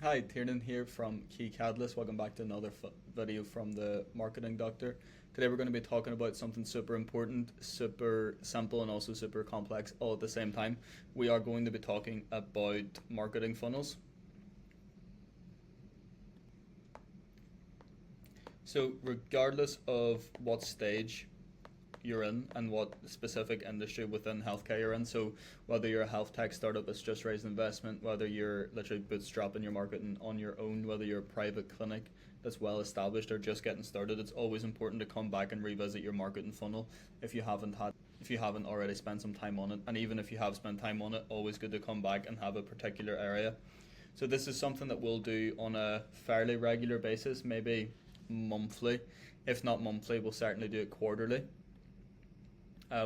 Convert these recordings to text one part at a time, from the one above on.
Hi, Tiernan here from Key Catalyst. Welcome back to another video from the Marketing Doctor. Today we're going to be talking about something super important, super simple, and also super complex all at the same time. We are going to be talking about marketing funnels. So regardless of what stage you're in and what specific industry within healthcare you're in, so whether you're a health tech startup that's just raised investment, whether you're literally bootstrapping your marketing on your own, whether you're a private clinic that's well established or just getting started, it's always important to come back and revisit your marketing funnel if you haven't already spent some time on it. And even if you have spent time on it, always good to come back and have a particular area. So this is something that we'll do on a fairly regular basis, maybe monthly. If not monthly, we'll certainly do it quarterly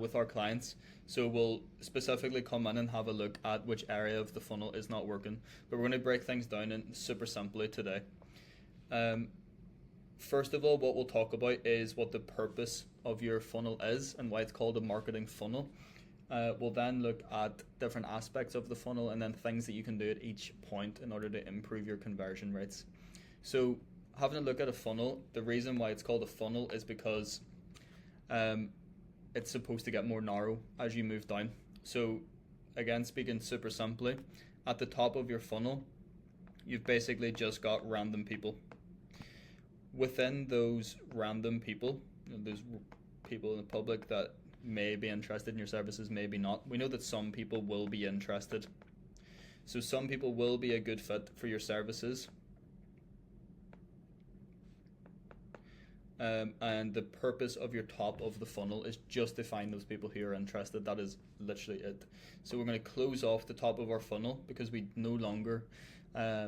with our clients. So we'll specifically come in and have a look at which area of the funnel is not working. But we're going to break things down in super simply today. First of all, what we'll talk about is what the purpose of your funnel is and why it's called a marketing funnel. We'll then look at different aspects of the funnel and then things that you can do at each point in order to improve your conversion rates. So having a look at a funnel, the reason why it's called a funnel is because it's supposed to get more narrow as you move down. So again, speaking super simply, at the top of your funnel, you've basically just got random people. Within those random people, those people in the public that may be interested in your services, maybe not. We know that some people will be interested. So some people will be a good fit for your services. And the purpose of your top of the funnel is just to find those people who are interested. That is literally it. So we're going to close off the top of our funnel because we no longer,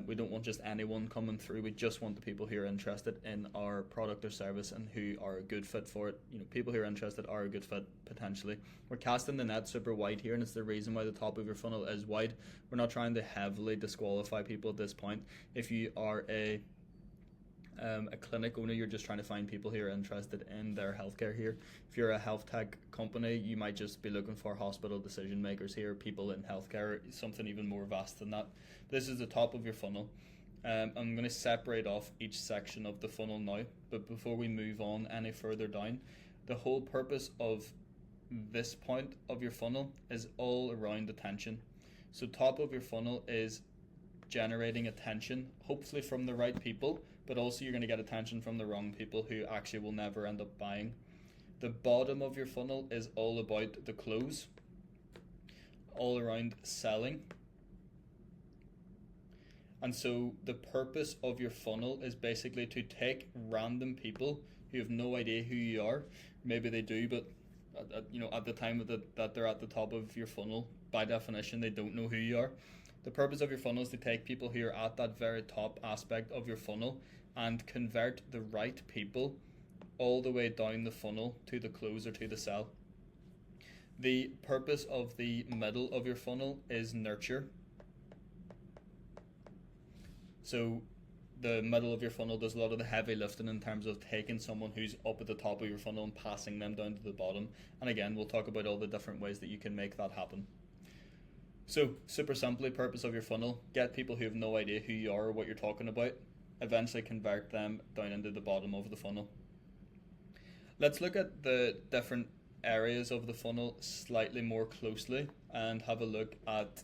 we don't want just anyone coming through. We just want the people who are interested in our product or service and who are a good fit for it. You know, people who are interested are a good fit potentially. We're casting the net super wide here, and it's the reason why the top of your funnel is wide. We're not trying to heavily disqualify people at this point. If you are a clinic owner, you're just trying to find people who are interested in their healthcare here. If you're a health tech company, you might just be looking for hospital decision makers here, people in healthcare, something even more vast than that. This is the top of your funnel. I'm going to separate off each section of the funnel now, but before we move on any further down, the whole purpose of this point of your funnel is all around attention. So top of your funnel is generating attention, hopefully from the right people, but also you're going to get attention from the wrong people who actually will never end up buying. The bottom of your funnel is all about the close, all around selling. And so the purpose of your funnel is basically to take random people who have no idea who you are. Maybe they do, but at the time that they're at the top of your funnel, by definition, they don't know who you are. The purpose of your funnel is to take people who are at that very top aspect of your funnel and convert the right people all the way down the funnel to the close or to the sell. The purpose of the middle of your funnel is nurture. So the middle of your funnel does a lot of the heavy lifting in terms of taking someone who's up at the top of your funnel and passing them down to the bottom. And again, we'll talk about all the different ways that you can make that happen. So super simply, purpose of your funnel, get people who have no idea who you are or what you're talking about, eventually convert them down into the bottom of the funnel. Let's look at the different areas of the funnel slightly more closely and have a look at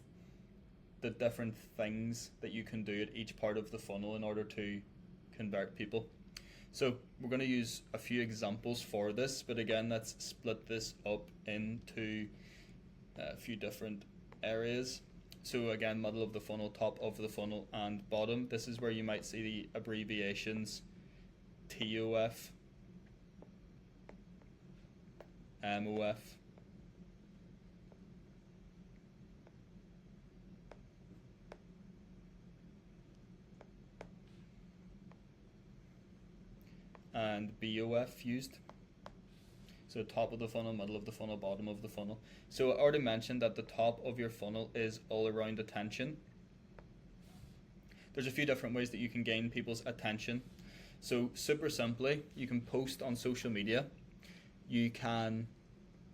the different things that you can do at each part of the funnel in order to convert people. So we're going to use a few examples for this, but again, let's split this up into a few different areas. So again, middle of the funnel, top of the funnel, and bottom. This is where you might see the abbreviations TOF, MOF, and BOF used. So top of the funnel, middle of the funnel, bottom of the funnel. So I already mentioned that the top of your funnel is all around attention. There's a few different ways that you can gain people's attention. So super simply, you can post on social media. You can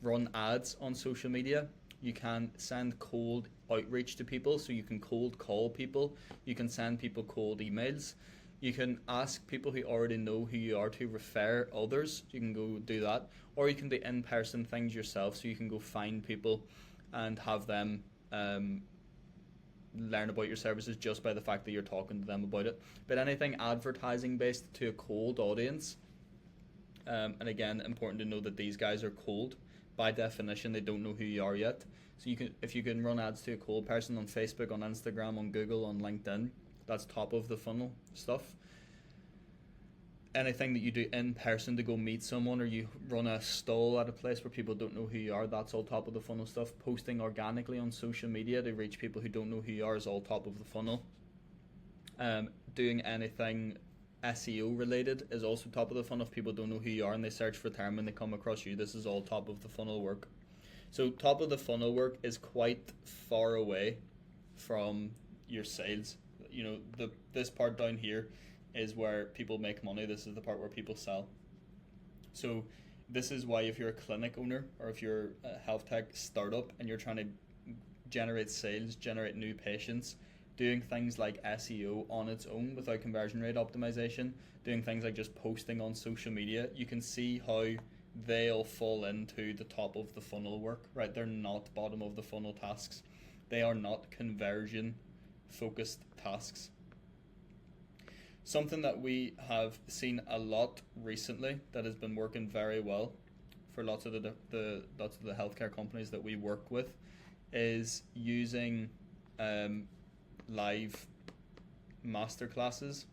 run ads on social media. You can send cold outreach to people. So you can cold call people, you can send people cold emails, you can ask people who already know who you are to refer others. You can go do that, or you can do in-person things yourself. So you can go find people and have them learn about your services just by the fact that you're talking to them about it. But anything advertising based to a cold audience, and again, important to know that these guys are cold. By definition, they don't know who you are yet. So if you can run ads to a cold person on Facebook, on Instagram, on Google, on LinkedIn, that's top of the funnel stuff. Anything that you do in person to go meet someone, or you run a stall at a place where people don't know who you are, that's all top of the funnel stuff. Posting organically on social media to reach people who don't know who you are is all top of the funnel. Doing anything SEO related is also top of the funnel. If people don't know who you are and they search for a term and they come across you, this is all top of the funnel work. So top of the funnel work is quite far away from your sales. You know, this part down here is where people make money. This is the part where people sell. So this is why if you're a clinic owner, or if you're a health tech startup and you're trying to generate sales, generate new patients, doing things like SEO on its own without conversion rate optimization, doing things like just posting on social media, you can see how they all fall into the top of the funnel work, right? They're not bottom of the funnel tasks. They are not conversion focused tasks. Something that we have seen a lot recently that has been working very well for lots of the healthcare companies that we work with is using live masterclasses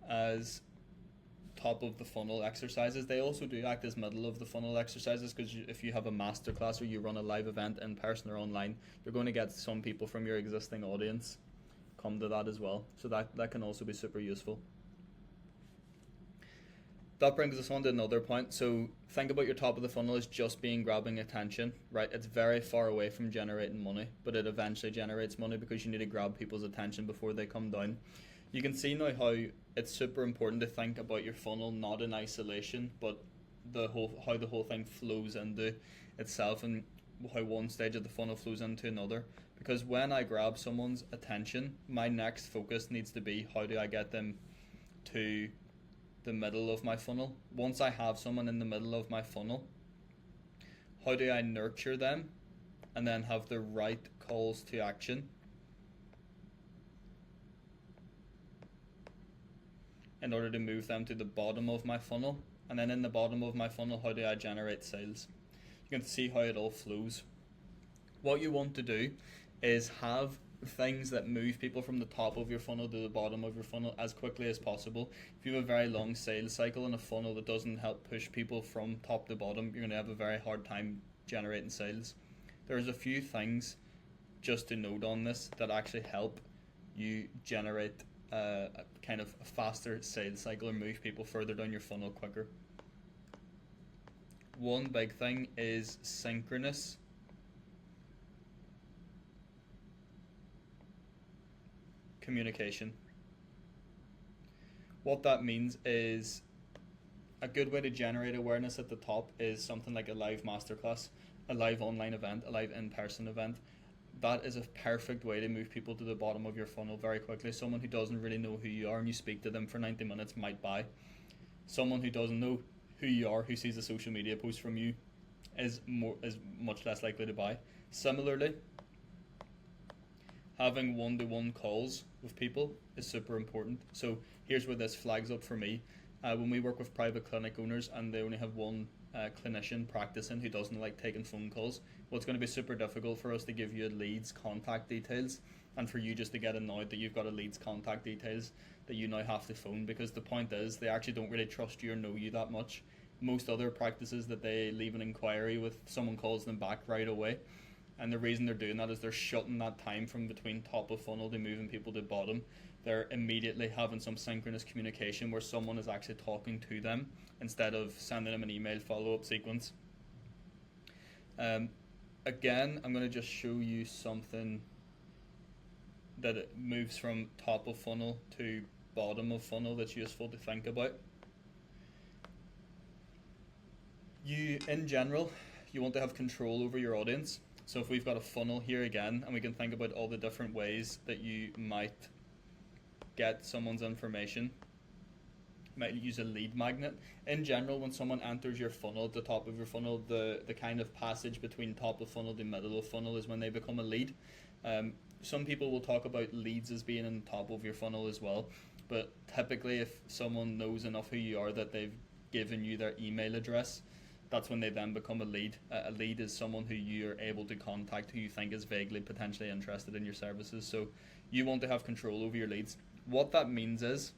as top of the funnel exercises. They also do act as middle of the funnel exercises, because if you have a masterclass or you run a live event in person or online, you're going to get some people from your existing audience come to that as well. So that can also be super useful. That brings us on to another point. So think about your top of the funnel as just being grabbing attention, right? It's very far away from generating money, but it eventually generates money because you need to grab people's attention before they come down. You can see now how it's super important to think about your funnel not in isolation, but how the whole thing flows into itself, and how one stage of the funnel flows into another. Because when I grab someone's attention, my next focus needs to be, how do I get them to the middle of my funnel? Once I have someone in the middle of my funnel, how do I nurture them and then have the right calls to action in order to move them to the bottom of my funnel? And then in the bottom of my funnel, how do I generate sales? You can see how it all flows. What you want to do is have things that move people from the top of your funnel to the bottom of your funnel as quickly as possible. If you have a very long sales cycle and a funnel that doesn't help push people from top to bottom, you're going to have a very hard time generating sales. There's a few things just to note on this that actually help you generate a kind of a faster sales cycle or move people further down your funnel quicker. One big thing is synchronous communication. What that means is, a good way to generate awareness at the top is something like a live masterclass, a live online event, a live in-person event. That is a perfect way to move people to the bottom of your funnel very quickly. Someone who doesn't really know who you are and you speak to them for 90 minutes might buy. Someone who doesn't know who you are, who sees a social media post from you, is much less likely to buy. Similarly, having one-to-one calls with people is super important. So here's where this flags up for me. When we work with private clinic owners and they only have one clinician practicing who doesn't like taking phone calls, well, it's going to be super difficult for us to give you a lead's contact details, and for you just to get annoyed that you've got a lead's contact details that you now have to phone, because the point is they actually don't really trust you or know you that much. Most other practices that they leave an inquiry with, someone calls them back right away. And the reason they're doing that is they're shutting that time from between top of funnel to moving people to bottom. They're immediately having some synchronous communication where someone is actually talking to them instead of sending them an email follow-up sequence. Again, I'm going to just show you something that it moves from top of funnel to bottom of funnel that's useful to think about. In general, you want to have control over your audience. So if we've got a funnel here again, and we can think about all the different ways that you might get someone's information, you might use a lead magnet. In general, when someone enters your funnel, at the top of your funnel, the kind of passage between top of funnel to middle of funnel is when they become a lead. Some people will talk about leads as being in the top of your funnel as well, but typically if someone knows enough who you are that they've given you their email address, that's when they then become a lead. A lead is someone who you are able to contact who you think is vaguely potentially interested in your services. So you want to have control over your leads. What that means is,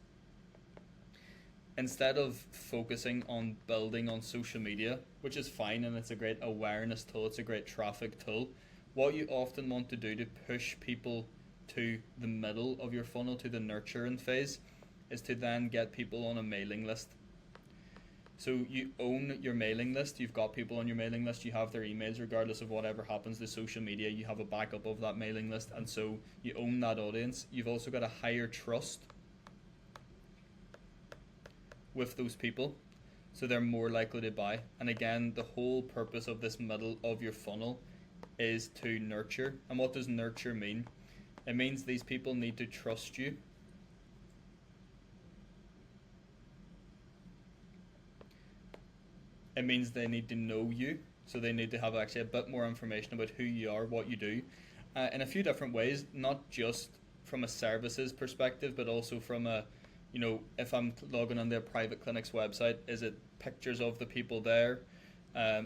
instead of focusing on building on social media, which is fine and it's a great awareness tool, it's a great traffic tool, what you often want to do to push people to the middle of your funnel, to the nurturing phase, is to then get people on a mailing list. So you own your mailing list, you've got people on your mailing list, you have their emails regardless of whatever happens to social media, you have a backup of that mailing list, and so you own that audience. You've also got a higher trust with those people, so they're more likely to buy. And again, the whole purpose of this middle of your funnel is to nurture. And what does nurture mean? It means these people need to trust you. It means they need to know you, so they need to have actually a bit more information about who you are, what you do, in a few different ways, not just from a services perspective, but also from a, if I'm logging on their private clinic's website, is it pictures of the people there?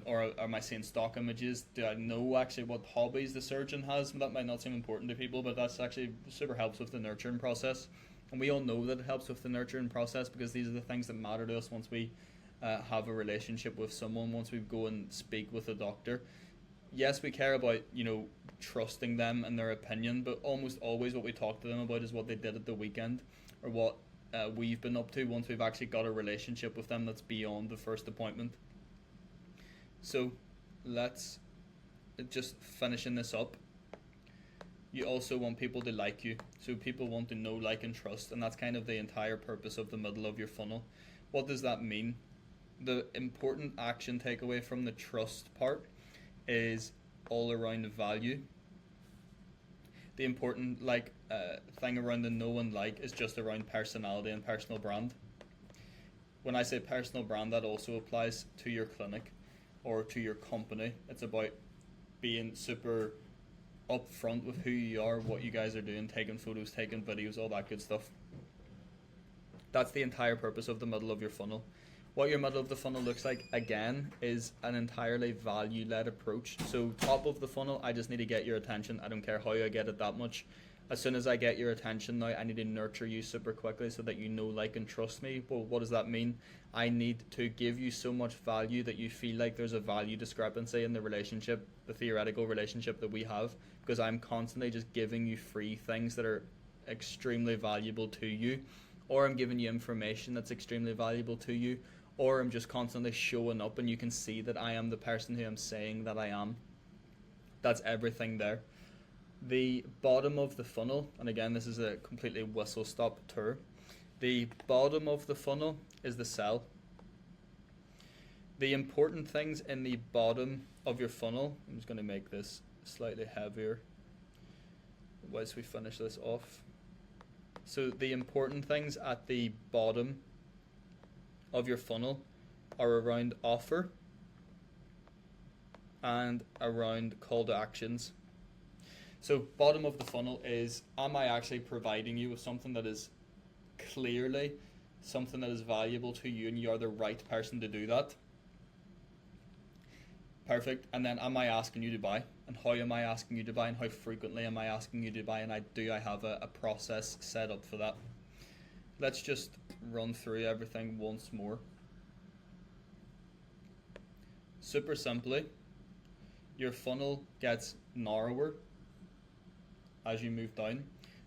Or am I seeing stock images? Do I know actually what hobbies the surgeon has? That might not seem important to people, but that's actually super helps with the nurturing process. And we all know that it helps with the nurturing process because these are the things that matter to us once we have a relationship with someone, once we go and speak with a doctor. Yes, we care about, trusting them and their opinion, but almost always what we talk to them about is what they did at the weekend, or what we've been up to once we've actually got a relationship with them that's beyond the first appointment. So let's just finishing this up. You also want people to like you. So people want to know, like, and trust, and that's kind of the entire purpose of the middle of your funnel. What does that mean? The important action takeaway from the trust part is all around value. The important thing around the know and like is just around personality and personal brand. When I say personal brand, that also applies to your clinic or to your company. It's about being super upfront with who you are, what you guys are doing, taking photos, taking videos, all that good stuff. That's the entire purpose of the middle of your funnel. What your middle of the funnel looks like, again, is an entirely value-led approach. So top of the funnel, I just need to get your attention. I don't care how I get it that much. As soon as I get your attention now, I need to nurture you super quickly so that you know, like, and trust me. Well, what does that mean? I need to give you so much value that you feel like there's a value discrepancy in the relationship, the theoretical relationship that we have, because I'm constantly just giving you free things that are extremely valuable to you, or I'm giving you information that's extremely valuable to you, or I'm just constantly showing up and you can see that I am the person who I'm saying that I am. That's everything there. The bottom of the funnel, and again, this is a completely whistle-stop tour. The bottom of the funnel is the sell. The important things in the bottom of your funnel, I'm just going to make this slightly heavier whilst we finish this off. So the important things at the bottom of your funnel are around offer and around call to actions. So bottom of the funnel is, am I actually providing you with something that is clearly something that is valuable to you and you're the right person to do that? Perfect. And then am I asking you to buy? And how am I asking you to buy? And how frequently am I asking you to buy? And I have a process set up for that. Let's just run through everything once more. Super simply, your funnel gets narrower as you move down.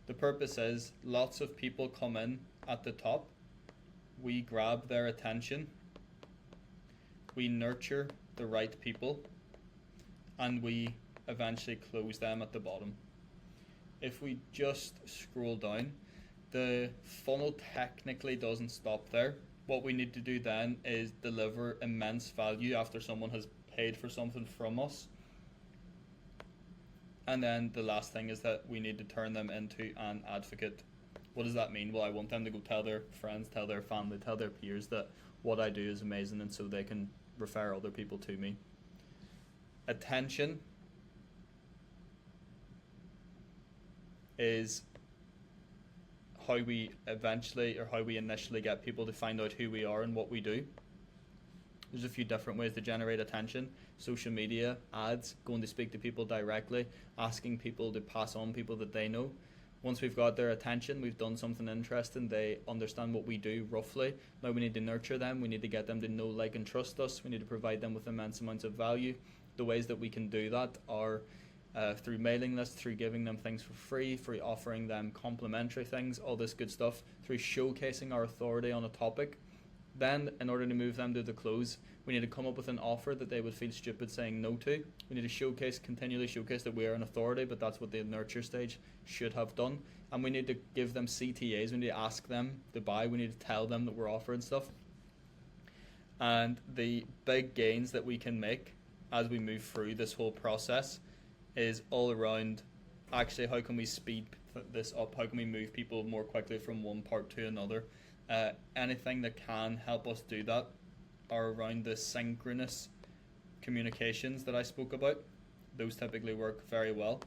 The purpose is lots of people come in at the top, we grab their attention, we nurture the right people, and we eventually close them at the bottom. If we just scroll down, the funnel technically doesn't stop there. What we need to do then is deliver immense value after someone has paid for something from us. And then the last thing is that we need to turn them into an advocate. What does that mean? Well, I want them to go tell their friends, tell their family, tell their peers that what I do is amazing, and so they can refer other people to me. Attention is how we initially get people to find out who we are and what we do. There's a few different ways to generate attention. Social media, ads, going to speak to people directly, asking people to pass on people that they know. Once we've got their attention, we've done something interesting, they understand what we do roughly. Now we need to nurture them, we need to get them to know, like, and trust us. We need to provide them with immense amounts of value. The ways that we can do that are through mailing lists, through giving them things for free, through offering them complimentary things, all this good stuff, through showcasing our authority on a topic. Then, in order to move them to the close, we need to come up with an offer that they would feel stupid saying no to. We need to continually showcase that we are an authority, but that's what the nurture stage should have done. And we need to give them CTAs, we need to ask them to buy, we need to tell them that we're offering stuff. And the big gains that we can make as we move through this whole process is all around, actually, how can we speed this up? How can we move people more quickly from one part to another? Anything that can help us do that are around the synchronous communications that I spoke about. Those typically work very well.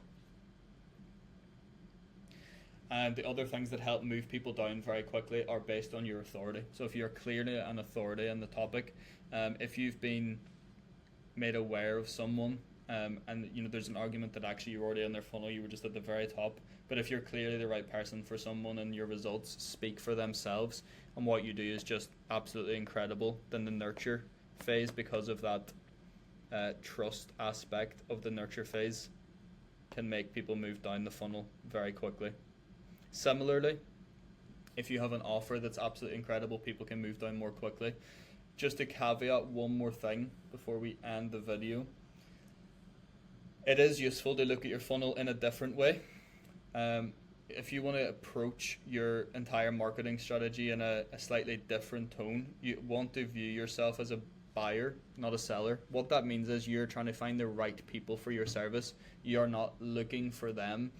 And the other things that help move people down very quickly are based on your authority. So if you're clearly an authority in the topic, if you've been made aware of someone, and there's an argument that actually you're already in their funnel, you were just at the very top, but if you're clearly the right person for someone and your results speak for themselves and what you do is just absolutely incredible, then the nurture phase, because of that trust aspect of the nurture phase, can make people move down the funnel very quickly. Similarly, if you have an offer that's absolutely incredible, people can move down more quickly. Just to caveat one more thing before we end the video, it is useful to look at your funnel in a different way. If you want to approach your entire marketing strategy in a slightly different tone, you want to view yourself as a buyer, not a seller. What that means is you're trying to find the right people for your service. You're not looking for them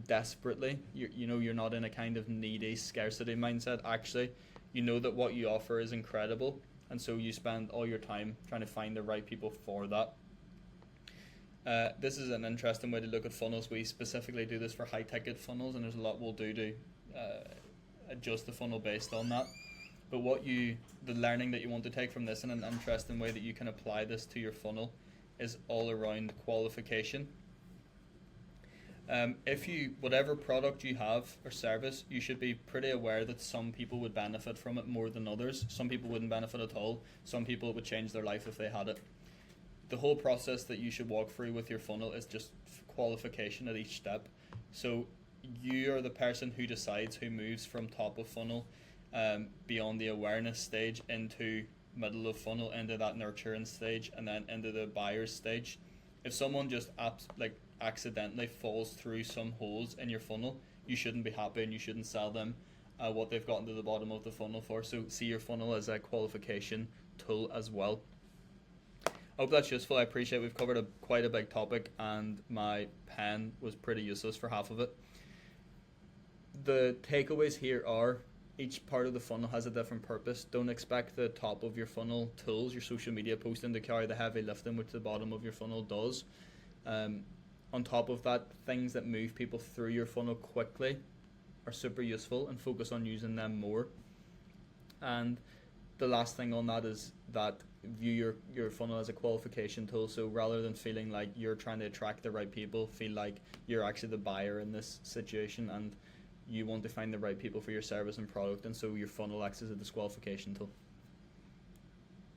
desperately. You're not in a kind of needy scarcity mindset. Actually, you know that what you offer is incredible, and so you spend all your time trying to find the right people for that. This is an interesting way to look at funnels. We specifically do this for high ticket funnels, and there's a lot we'll do to adjust the funnel based on that. But the learning that you want to take from this in an interesting way that you can apply this to your funnel is all around qualification. Whatever product you have or service, you should be pretty aware that some people would benefit from it more than others. Some people wouldn't benefit at all. Some people, it would change their life if they had it. The whole process that you should walk through with your funnel is just qualification at each step. So you are the person who decides who moves from top of funnel beyond the awareness stage into middle of funnel, into that nurturing stage, and then into the buyer's stage. If someone just accidentally falls through some holes in your funnel, you shouldn't be happy and you shouldn't sell them what they've gotten to the bottom of the funnel for. So see your funnel as a qualification tool as well. I hope that's useful. I appreciate we've covered quite a big topic, and my pen was pretty useless for half of it. The takeaways here are, each part of the funnel has a different purpose. Don't expect the top of your funnel tools, your social media posting, to carry the heavy lifting which the bottom of your funnel does. On top of that, things that move people through your funnel quickly are super useful, and focus on using them more. And the last thing on that is that view your funnel as a qualification tool. So rather than feeling like you're trying to attract the right people, feel like you're actually the buyer in this situation and you want to find the right people for your service and product, and so your funnel acts as a disqualification tool.